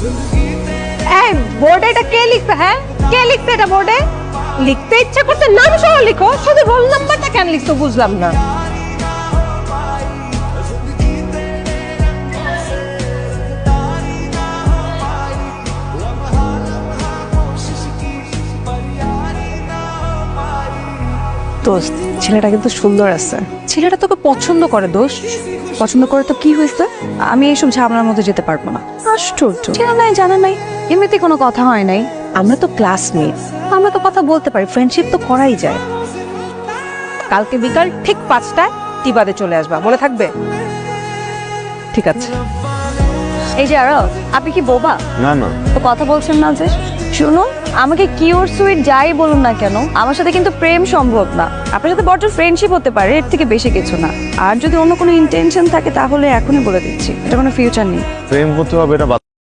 এই বোর্ডে এটা কে লিখছে? হ্যাঁ, কে লিখছে এটা বোর্ডে? লিখতে ইচ্ছা করতে নাম সহ লিখো, শুধু রোল নাম্বারটা কেন লিখছো বুঝলাম না। দোস্ত, ছেলেটা কিন্তু সুন্দর আছে। ছেলেটা তোকে পছন্দ করে দোষ। পছন্দ করে তো কি হয়েছে? আমি এইসব ঝামেলার মধ্যে যেতে পারবো না। আশ্চর্য। চেনা নাই, জানা নাই, এমনিতে কোনো কথা হয় নাই। আমরা তো ক্লাসমেট, আমরা তো কথা বলতে পারি, ফ্রেন্ডশিপ তো করাই যায়। কালকে বিকাল ঠিক 5টায় টিবাদে চলে আসবা, মনে থাকবে? ঠিক আছে। এই যে আরো, আপনি কি বোবা? না না, তো কথা বলছেন না যে? শুনুন, আমাকে কিউর সুইট যাই বলুন না কেন, আমার সাথে কিন্তু প্রেম সম্ভব না। আপনার সাথে বড় ফ্রেন্ডশিপ হতে পারে, এর থেকে বেশি কিছু না। আর যদি অন্য কোনো ইন্টেনশন থাকে তাহলে এখনই বলে দিচ্ছি, এটা কোনো ফিউচার নেই। প্রেম করতে হবে এটা